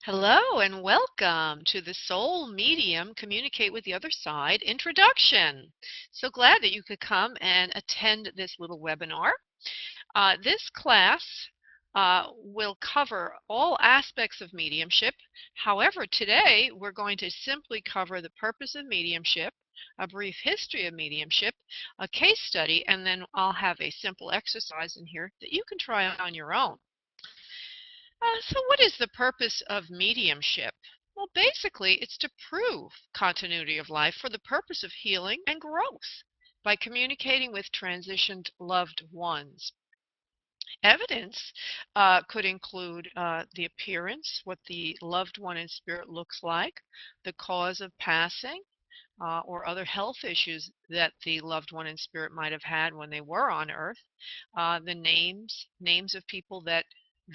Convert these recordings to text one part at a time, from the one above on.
Hello and welcome to the Soul Medium Communicate with the Other Side introduction. So glad that you could come and attend this little webinar. This class will cover all aspects of mediumship. However, today we're going to simply cover the purpose of mediumship, a brief history of mediumship, a case study, and then I'll have a simple exercise in here that you can try on your own. So what is the purpose of mediumship? Well, basically, it's to prove continuity of life for the purpose of healing and growth by communicating with transitioned loved ones. Evidence could include the appearance, what the loved one in spirit looks like, the cause of passing, or other health issues that the loved one in spirit might have had when they were on earth, the names of people that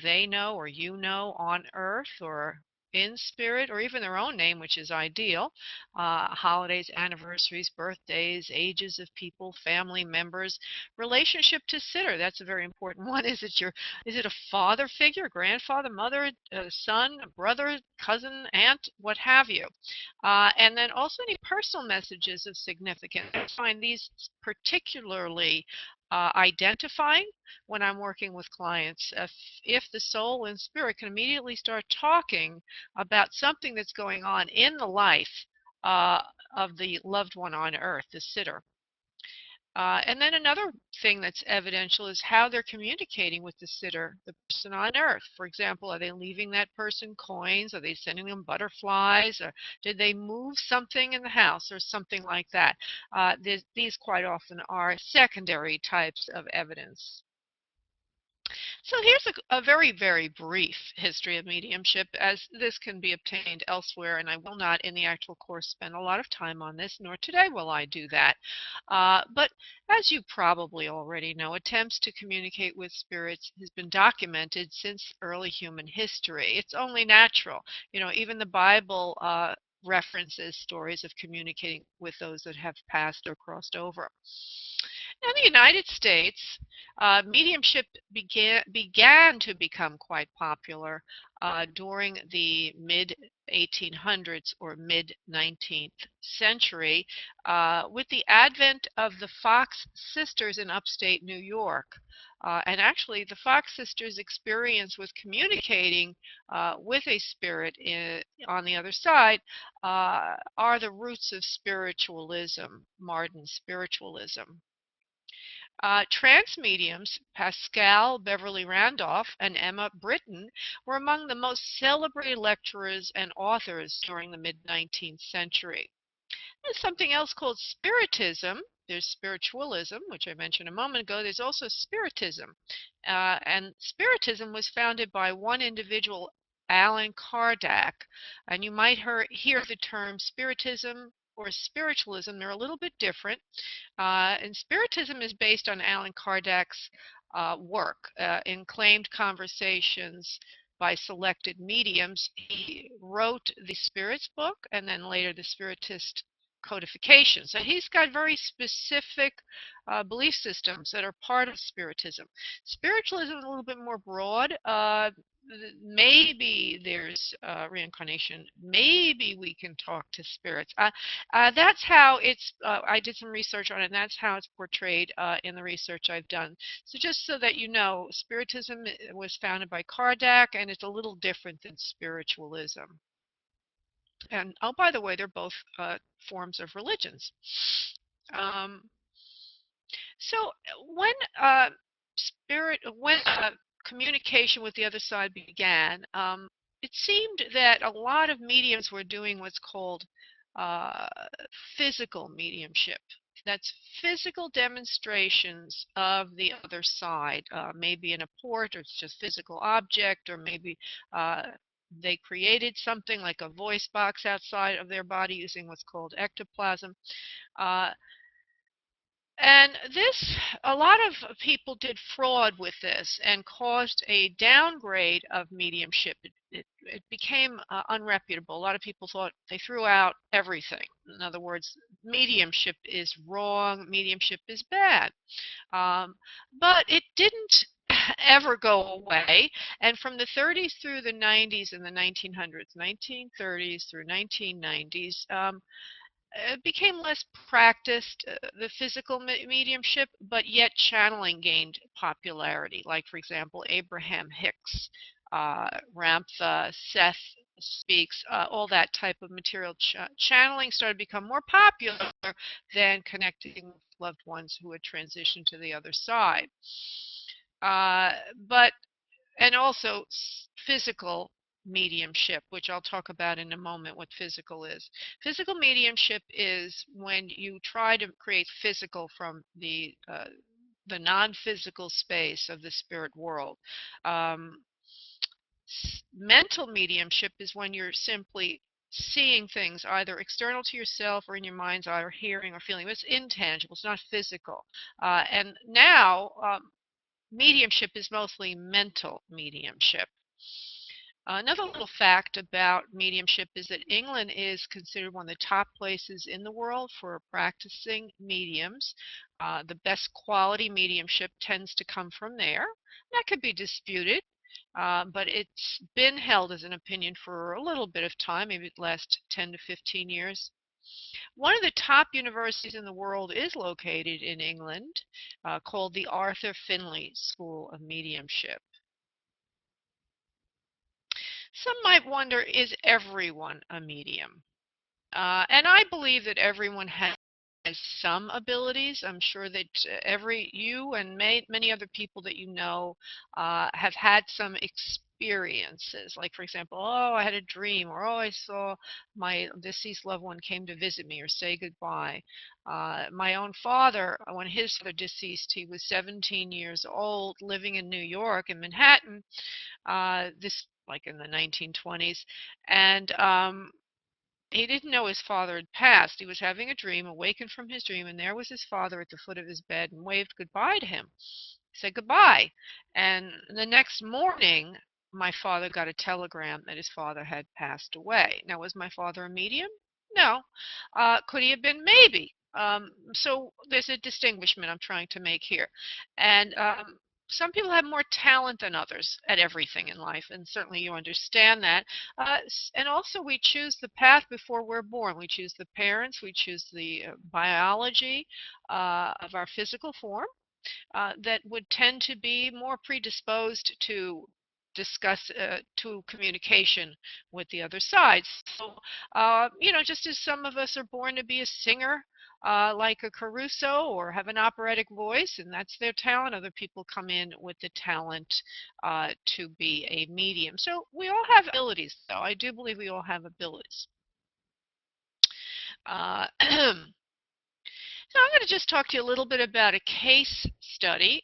they know or you know on earth or in spirit, or even their own name, which is ideal, holidays, anniversaries, birthdays, ages of people, family members, relationship to sitter. That's a very important one. Is it a father figure, grandfather, mother, son, brother, cousin, aunt, what have you? And then also any personal messages of significance. I find these particularly identifying when I'm working with clients. If the soul and spirit can immediately start talking about something that's going on in the life uh, of the loved one on earth, the sitter. And then another thing that's evidential is how they're communicating with the sitter, the person on earth. For example, are they leaving that person coins? Are they sending them butterflies? Or did they move something in the house or something like that? These quite often are secondary types of evidence. So here's a very, very brief history of mediumship, as this can be obtained elsewhere, and I will not in the actual course spend a lot of time on this, nor today will I do that. But as you probably already know, attempts to communicate with spirits has been documented since early human history. It's only natural. You know, even the Bible references stories of communicating with those that have passed or crossed over. In the United States, mediumship began to become quite popular during the mid 1800s or mid 19th century with the advent of the Fox sisters in upstate New York. And actually, the Fox sisters' experience with communicating with a spirit on the other side are the roots of spiritualism, modern spiritualism. Trance mediums Pascal Beverly Randolph and Emma Britton were among the most celebrated lecturers and authors during the mid-19th century. There's something else called spiritism. There's spiritualism, which I mentioned a moment ago. There's also spiritism. And spiritism was founded by one individual, Allan Kardec. And you might hear the term spiritism or spiritualism. They're a little bit different. And spiritism is based on Allan Kardec's work in claimed conversations by selected mediums. He wrote the Spirits book and then later the Spiritist codification. So he's got very specific belief systems that are part of Spiritism. Spiritualism is a little bit more broad. Maybe there's reincarnation. Maybe we can talk to spirits. That's how it's, I did some research on it, and that's how it's portrayed in the research I've done. So just so that you know, Spiritism was founded by Kardec, and it's a little different than spiritualism. And oh, by the way, they're both forms of religions. Um, so when communication with the other side began, it seemed that a lot of mediums were doing what's called uh, physical mediumship. That's physical demonstrations of the other side, maybe in a port, or it's just physical object, or maybe they created something like a voice box outside of their body using what's called ectoplasm. Uh, and this, a lot of people did fraud with this and caused a downgrade of mediumship. It became unreputable. A lot of people thought they threw out everything. In other words, mediumship is wrong, mediumship is bad. But it didn't ever go away. And from the 30s through the 90s and the 1900s, 1930s through 1990s, it became less practiced, the physical mediumship, but yet channeling gained popularity. Like, for example, Abraham Hicks, Ramtha, Seth Speaks, all that type of material. Channeling started to become more popular than connecting with loved ones who had transitioned to the other side. Uh, but and also physical mediumship, which I'll talk about in a moment what physical is. Physical mediumship is when you try to create physical from the non-physical space of the spirit world. Um, Mental mediumship is when you're simply seeing things either external to yourself or in your mind's eye, or hearing or feeling. It's intangible, it's not physical. And now mediumship is mostly mental mediumship. Another little fact about mediumship is that England is considered one of the top places in the world for practicing mediums. The best quality mediumship tends to come from there. That could be disputed, but it's been held as an opinion for a little bit of time, maybe the last 10 to 15 years. One of the top universities in the world is located in England, called the Arthur Findlay School of Mediumship. Some might wonder, is everyone a medium? And I believe that everyone has some abilities. I'm sure that you and many other people that you know have had some experiences. Like, for example, oh, I had a dream, or oh, I saw my deceased loved one came to visit me or say goodbye. My own father, when his father deceased, he was 17 years old, living in New York, in Manhattan, this like in the 1920s, and he didn't know his father had passed. He was having a dream, awakened from his dream, and there was his father at the foot of his bed and waved goodbye to him. He said goodbye. And the next morning, my father got a telegram that his father had passed away. Now, was my father a medium? No. Could he have been? Maybe. So there's a distinguishment I'm trying to make here. And some people have more talent than others at everything in life, and certainly you understand that. And also, we choose the path before we're born. We choose the parents, we choose the biology of our physical form that would tend to be more predisposed to discuss to communication with the other side. So, just as some of us are born to be a singer, like a Caruso, or have an operatic voice, and that's their talent. Other people come in with the talent to be a medium. So we all have abilities, though. I do believe we all have abilities. So I'm going to just talk to you a little bit about a case study.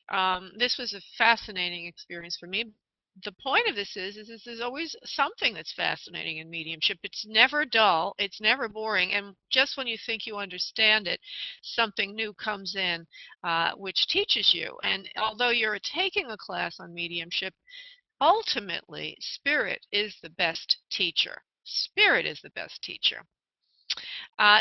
This was a fascinating experience for me. The point of this is there's always something that's fascinating in mediumship. It's never dull, it's never boring, and just when you think you understand it, something new comes in which teaches you. And although you're taking a class on mediumship, ultimately, spirit is the best teacher. Spirit is the best teacher.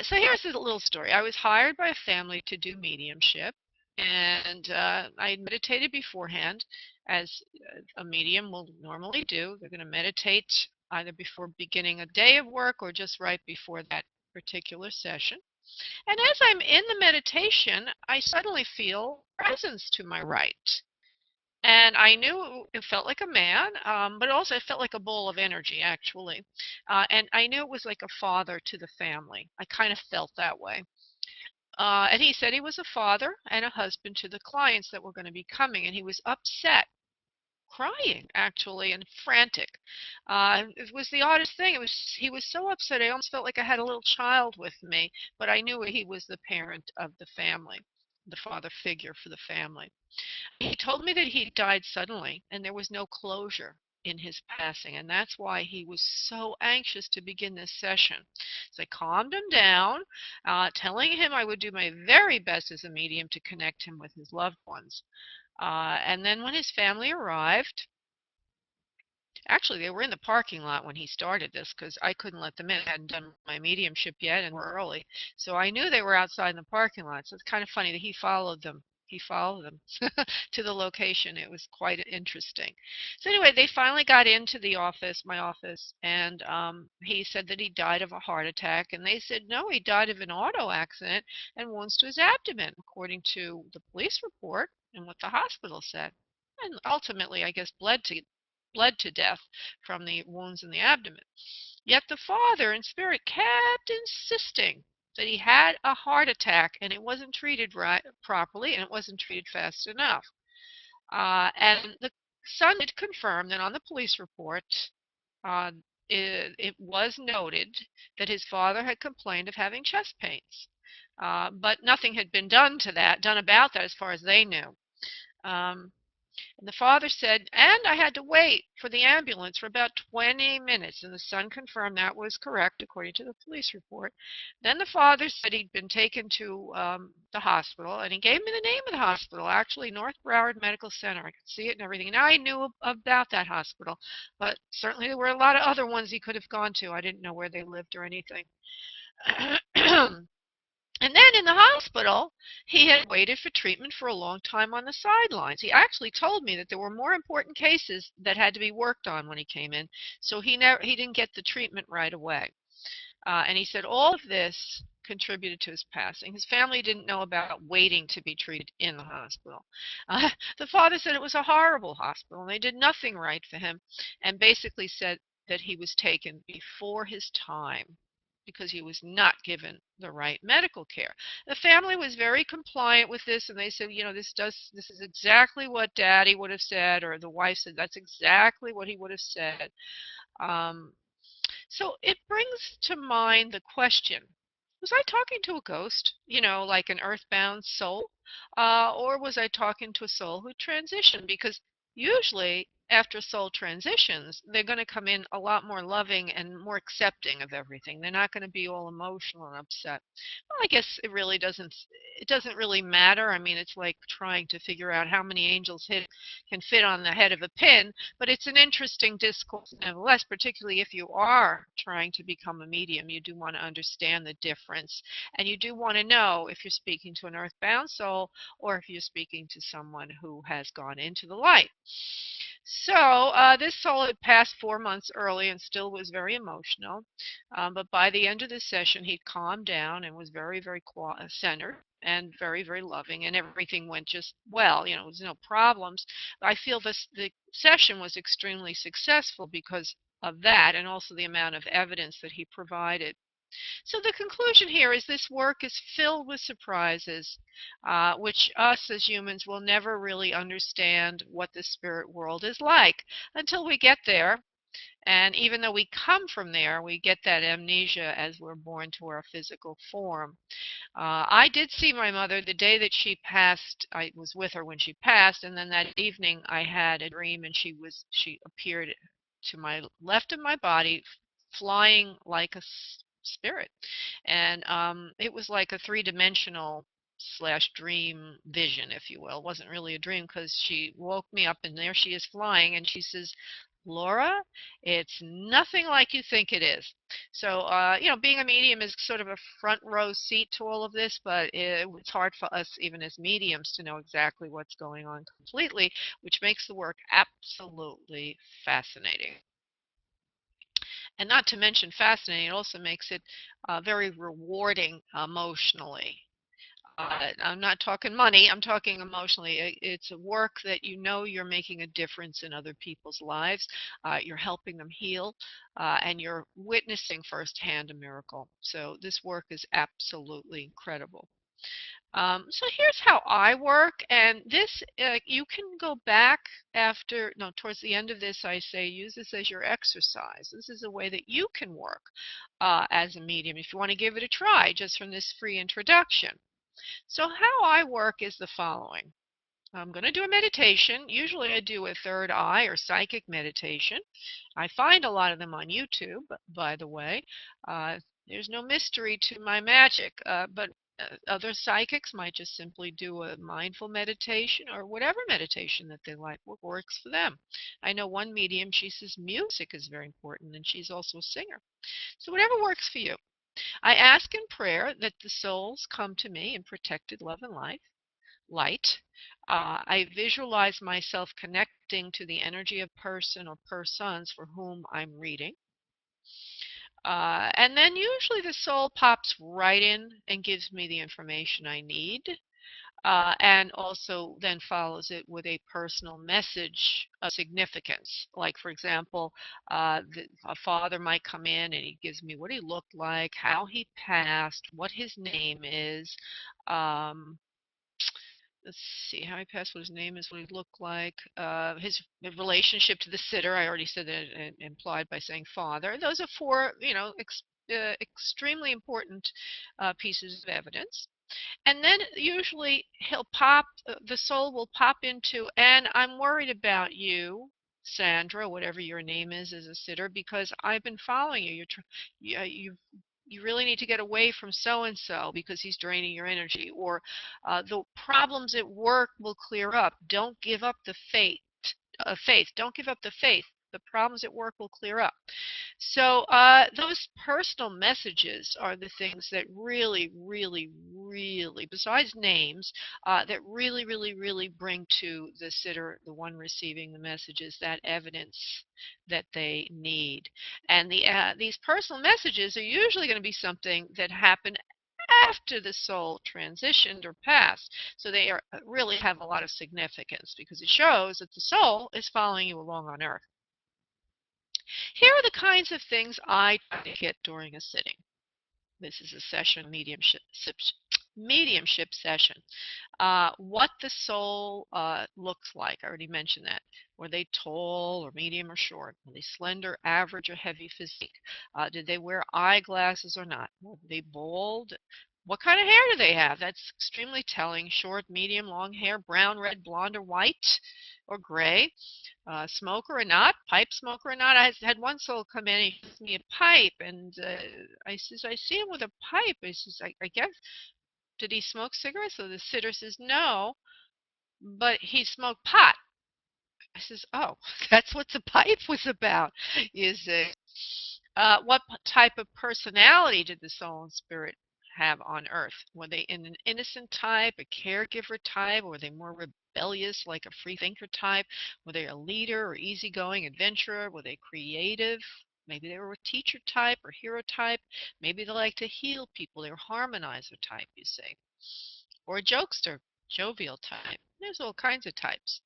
So here's a little story. I was hired by a family to do mediumship, and I meditated beforehand, as a medium will normally do. They're going to meditate either before beginning a day of work or just right before that particular session. And as I'm in the meditation, I suddenly feel presence to my right. And I knew it felt like a man, but also it felt like a ball of energy, actually. And I knew it was like a father to the family. I kind of felt that way. And he said he was a father and a husband to the clients that were going to be coming, and he was upset, crying actually, and frantic. It was the oddest thing. He was so upset. I almost felt like I had a little child with me, but I knew he was the parent of the family, the father figure for the family. He told me that he died suddenly and there was no closure in his passing, and that's why he was so anxious to begin this session. So I calmed him down, telling him I would do my very best as a medium to connect him with his loved ones. And then when his family arrived, actually they were in the parking lot when he started this, because I couldn't let them in. I hadn't done my mediumship yet and we're early. So I knew they were outside in the parking lot. So it's kind of funny that he followed them he followed them to the location. It was quite interesting. So anyway, they finally got into the office, my office, and he said that he died of a heart attack. And they said, no, he died of an auto accident and wounds to his abdomen, according to the police report and what the hospital said. And ultimately, I guess, bled to death from the wounds in the abdomen. Yet the father in spirit kept insisting that he had a heart attack and it wasn't treated properly and it wasn't treated fast enough. And the son did confirm that on the police report, uh, it was noted that his father had complained of having chest pains. But nothing had been done about that as far as they knew. Um, and the father said, and I had to wait for the ambulance for about 20 minutes. And the son confirmed that was correct, according to the police report. Then the father said he'd been taken to the hospital, and he gave me the name of the hospital, actually, North Broward Medical Center. I could see it and everything. Now I knew about that hospital, but certainly there were a lot of other ones he could have gone to. I didn't know where they lived or anything. And then in the hospital, he had waited for treatment for a long time on the sidelines. He actually told me that there were more important cases that had to be worked on when he came in, so he didn't get the treatment right away. And he said all of this contributed to his passing. His family didn't know about waiting to be treated in the hospital. The father said it was a horrible hospital, and they did nothing right for him, and basically said that he was taken before his time because he was not given the right medical care. The family was very compliant with this, and they said, this is exactly what Daddy would have said, or the wife said that's exactly what he would have said. Um, so it brings to mind the question, was I talking to a ghost, like an earthbound soul? Or was I talking to a soul who transitioned? Because usually after soul transitions, they're going to come in a lot more loving and more accepting of everything. They're not going to be all emotional and upset. Well, I guess it doesn't really matter. I mean, it's like trying to figure out how many angels can fit on the head of a pin, but it's an interesting discourse nevertheless, particularly if you are trying to become a medium. You do want to understand the difference, and you do want to know if you're speaking to an earthbound soul or if you're speaking to someone who has gone into the light. So this soul had passed 4 months early and still was very emotional. But by the end of the session, he'd calmed down and was very, very centered and very, very loving, and everything went just well. There was no problems. I feel the session was extremely successful because of that, and also the amount of evidence that he provided. So the conclusion here is this work is filled with surprises, which us as humans will never really understand what the spirit world is like until we get there. And even though we come from there, we get that amnesia as we're born to our physical form. I did see my mother the day that she passed. I was with her when she passed, and then that evening I had a dream, and she appeared to my left of my body, flying like a spirit, and it was like a three-dimensional slash dream vision, if you will. It wasn't really a dream because she woke me up, and there she is flying, and she says, Laura, it's nothing like you think it is. So, being a medium is sort of a front row seat to all of this, but it's hard for us, even as mediums, to know exactly what's going on completely, which makes the work absolutely fascinating. And not to mention fascinating, it also makes it very rewarding emotionally. I'm not talking money, I'm talking emotionally. It's a work that you're making a difference in other people's lives. You're helping them heal, and you're witnessing firsthand a miracle. So this work is absolutely incredible. So here's how I work, and this you can go back towards the end of this. I say use this as your exercise. This is a way that you can work as a medium if you want to give it a try, just from this free introduction. So how I work is the following. I'm going to do a meditation. Usually I do a third eye or psychic meditation. I find a lot of them on YouTube, by the way. There's no mystery to my magic, but other psychics might just simply do a mindful meditation or whatever meditation that they like, what works for them. I know one medium, she says music is very important, and she's also a singer. So whatever works for you. I ask in prayer that the souls come to me in protected love and light. light. I visualize myself connecting to the energy of person or persons for whom I'm reading. And then usually the soul pops right in and gives me the information I need, and also then follows it with a personal message of significance. Like, for example, a father might come in and he gives me what he looked like, how he passed, what his name is. Um, let's see, how he passed, what his name is, what he looked like, his relationship to the sitter. I already said that implied by saying father. Those are four, extremely important pieces of evidence. And then usually the soul will pop into, and I'm worried about you, Sandra, whatever your name is as a sitter, because I've been following you. You really need to get away from so and so because he's draining your energy, or the problems at work will clear up. Don't give up the faith. Don't give up the faith. The problems at work will clear up. So those personal messages are the things that really, really, really, besides names, that really, really, really bring to the sitter, the one receiving the messages, that evidence that they need. And these personal messages are usually going to be something that happened after the soul transitioned or passed. So they really have a lot of significance because it shows that the soul is following you along on earth. Here are the kinds of things I try to get during a sitting. This is a session, mediumship session. What the soul looks like. I already mentioned that. Were they tall or medium or short? Were they slender, average, or heavy physique? Did they wear eyeglasses or not? Were they bald? What kind of hair do they have? That's extremely telling. Short, medium, long hair, brown, red, blonde, or white, or gray. Smoker or not, pipe smoker or not. I had one soul come in and he gives me a pipe, and I says, I see him with a pipe. I says, I guess, did he smoke cigarettes? So the sitter says, no, but he smoked pot. I says, oh, that's what the pipe was about. Is what type of personality did the soul and spirit have on earth? Were they in an innocent type, a caregiver type, or were they more rebellious, like a free thinker type? Were they a leader or easygoing adventurer? Were they creative? Maybe they were a teacher type or hero type. Maybe they like to heal people. They were harmonizer type, you say. Or a jokester, jovial type. There's all kinds of types.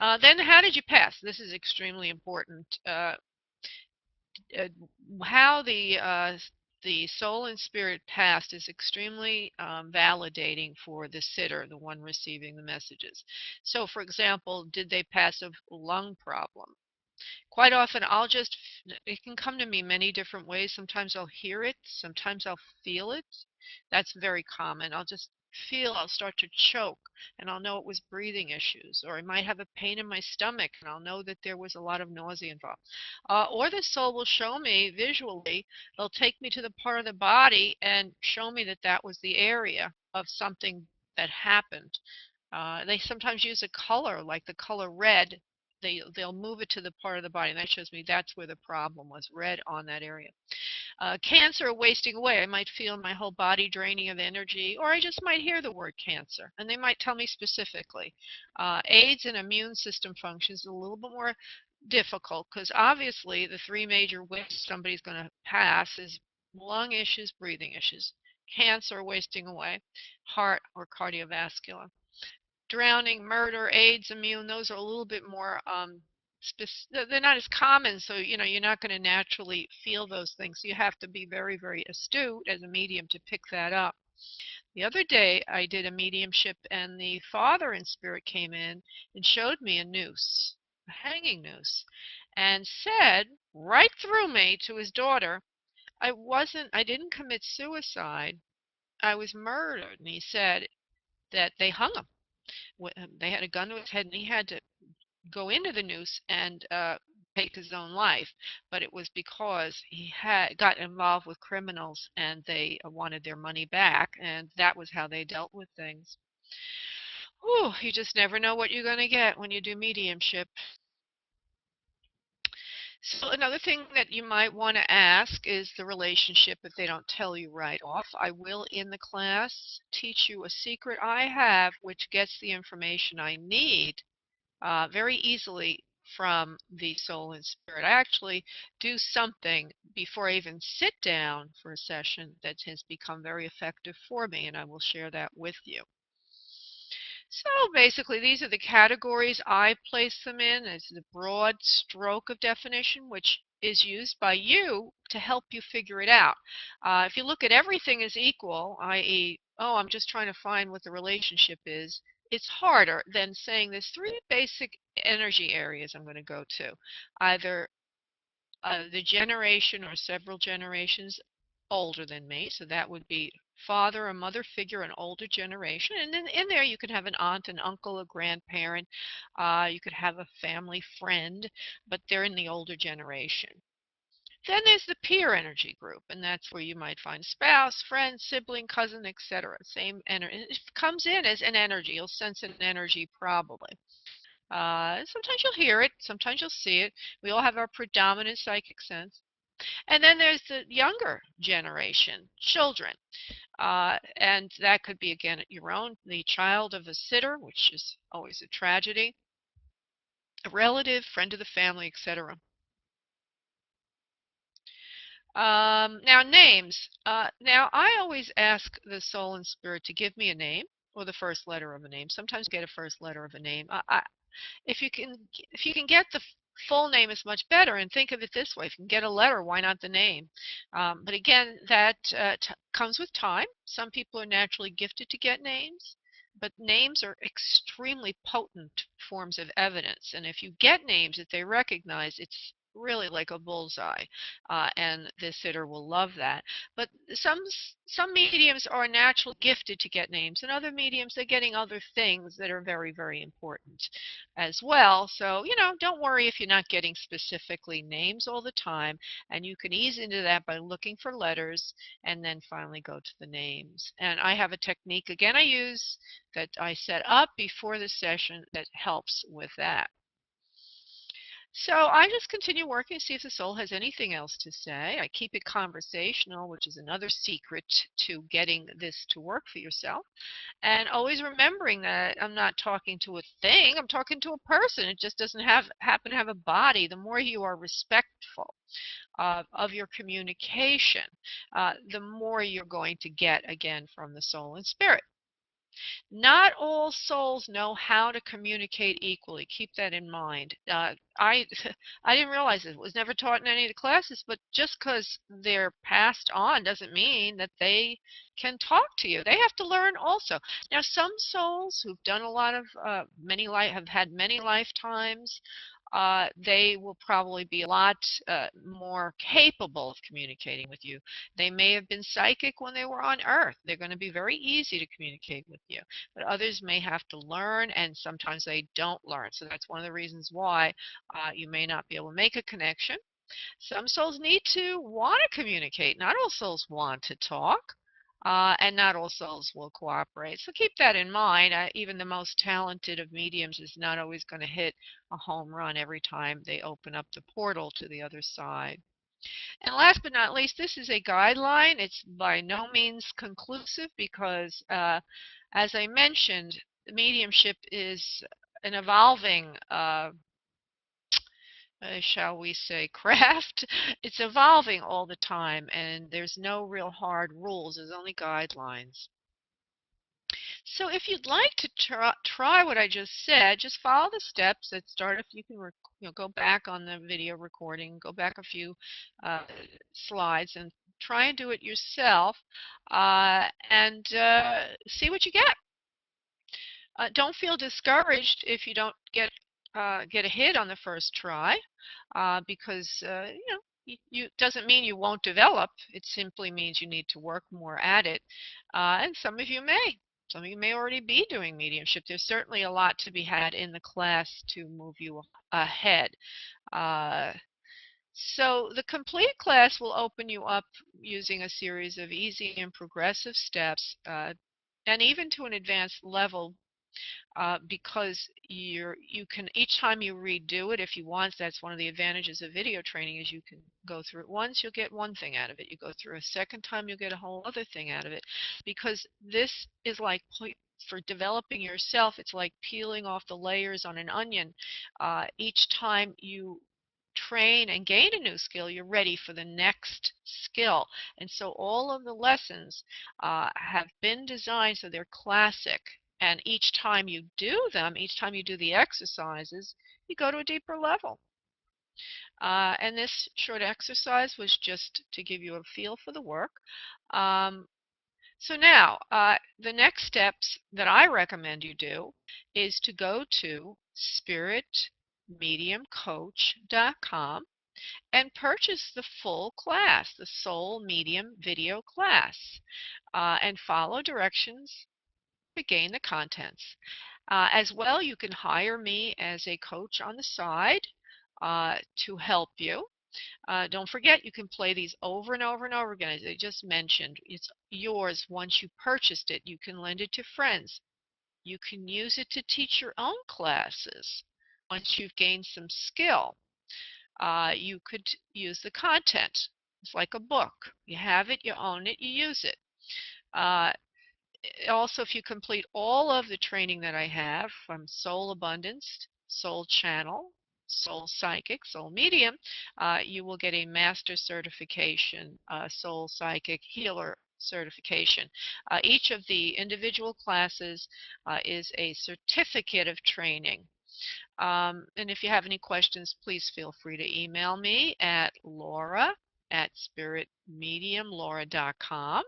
Then how did you pass? This is extremely important. Uh, how the soul and spirit passed is extremely validating for the sitter, the one receiving the messages. So, for example, did they pass a lung problem? Quite often it can come to me many different ways. Sometimes I'll hear it, sometimes I'll feel it. That's very common. I'll start to choke, and I'll know it was breathing issues. Or I might have a pain in my stomach, and I'll know that there was a lot of nausea involved. Or the soul will show me visually, they'll take me to the part of the body and show me that that was the area of something that happened. They sometimes use a color, like the color red. They'll move it to the part of the body, and that shows me that's where the problem was, red on that area. Cancer wasting away. I might feel my whole body draining of energy, or I just might hear the word cancer, and they might tell me specifically. AIDS and immune system functions are a little bit more difficult because obviously the three major ways somebody's going to pass is lung issues, breathing issues, cancer, wasting away, heart or cardiovascular. Drowning, murder, AIDS, immune, those are a little bit more they're not as common, so you're not going to naturally feel those things. You have to be very, very astute as a medium to pick that up. The other day I did a mediumship, and the father in spirit came in and showed me a noose, a hanging noose, and said right through me to his daughter, I didn't commit suicide, I was murdered. And he said that they hung him. They had a gun to his head, and he had to go into the noose and take his own life, but it was because he had got involved with criminals and they wanted their money back, and that was how they dealt with things. Whew, you just never know what you're going to get when you do mediumship. So another thing that you might want to ask is the relationship if they don't tell you right off. I will in the class teach you a secret I have which gets the information I need very easily from the soul and spirit. I actually do something before I even sit down for a session that has become very effective for me, and I will share that with you. So basically, these are the categories I place them in. It's the broad stroke of definition, which is used by you to help you figure it out. If you look at everything as equal, i.e., oh, I'm just trying to find what the relationship is, it's harder than saying there's three basic energy areas I'm going to go to. Either the generation or several generations older than me, so that would be father or mother figure, an older generation, and then in there you could have an aunt, an uncle, a grandparent, you could have a family friend, but they're in the older generation. Then there's the peer energy group, and that's where you might find spouse, friend, sibling, cousin, etc. Same energy. It comes in as an energy. You'll sense an energy probably. Sometimes you'll hear it, sometimes you'll see it. We all have our predominant psychic sense. And then there's the younger generation, children. And that could be, again, your own, the child of a sitter, which is always a tragedy, a relative, friend of the family, etc. Now, names. Now, I always ask the soul and spirit to give me a name or the first letter of a name. Sometimes get a first letter of a name. If you can get the full name is much better, and think of it this way: if you can get a letter, why not the name? But again, that comes with time. Some people are naturally gifted to get names, but names are extremely potent forms of evidence, and if you get names that they recognize, it's really like a bullseye, and the sitter will love that. But some mediums are naturally gifted to get names, and other mediums are getting other things that are very, very important as well. So, don't worry if you're not getting specifically names all the time, and you can ease into that by looking for letters and then finally go to the names. And I have a technique, again, I use that I set up before the session that helps with that. So I just continue working to see if the soul has anything else to say. I keep it conversational, which is another secret to getting this to work for yourself. And always remembering that I'm not talking to a thing, I'm talking to a person. It just doesn't happen to have a body. The more you are respectful of your communication, the more you're going to get, again, from the soul and spirit. Not all souls know how to communicate equally. Keep that in mind. I I didn't realize it was never taught in any of the classes, but just because they're passed on doesn't mean that they can talk to you. They have to learn also. Now, some souls who've done a lot of have had many lifetimes, they will probably be a lot more capable of communicating with you. They may have been psychic when they were on Earth. They're going to be very easy to communicate with you. But others may have to learn, and sometimes they don't learn. So that's one of the reasons why you may not be able to make a connection. Some souls need to want to communicate. Not all souls want to talk. And not all souls will cooperate. So keep that in mind. Even the most talented of mediums is not always going to hit a home run every time they open up the portal to the other side. And last but not least, this is a guideline. It's by no means conclusive because, as I mentioned, mediumship is an evolving shall we say, craft. It's evolving all the time, and there's no real hard rules. There's only guidelines. So if you'd like to try what I just said, just follow the steps that start. If you can go back on the video recording, go back a few slides and try and do it yourself, and see what you get. Don't feel discouraged if you don't get a hit on the first try, because doesn't mean you won't develop. It simply means you need to work more at it. And some of you may. Some of you may already be doing mediumship. There's certainly a lot to be had in the class to move you ahead. So the complete class will open you up using a series of easy and progressive steps, and even to an advanced level because you can, each time you redo it if you want. That's one of the advantages of video training, is you can go through it once, you'll get one thing out of it. You go through a second time, you'll get a whole other thing out of it, because this is like, for developing yourself, it's like peeling off the layers on an onion. Each time you train and gain a new skill, you're ready for the next skill. And so all of the lessons have been designed so they're classic. And each time you do them, each time you do the exercises, you go to a deeper level. And this short exercise was just to give you a feel for the work. So now, the next steps that I recommend you do is to go to spiritmediumcoach.com and purchase the full class, the Soul Medium video class, and follow directions to gain the contents. As well, you can hire me as a coach on the side to help you. Don't forget, you can play these over and over and over again. As I just mentioned, it's yours once you purchased it. You can lend it to friends. You can use it to teach your own classes once you've gained some skill. You could use the content. It's like a book. You have it, you own it, you use it. Uh, Also, if you complete all of the training that I have, from Soul Abundance, Soul Channel, Soul Psychic, Soul Medium, you will get a master certification, Soul Psychic Healer certification. Each of the individual classes is a certificate of training. And if you have any questions, please feel free to email me at laura@spiritmediumlaura.com.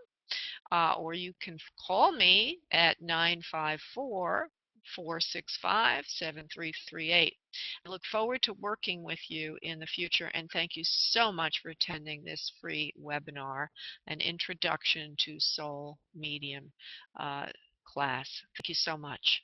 Or you can call me at 954-465-7338. I look forward to working with you in the future, and thank you so much for attending this free webinar, an introduction to Soul Medium class. Thank you so much.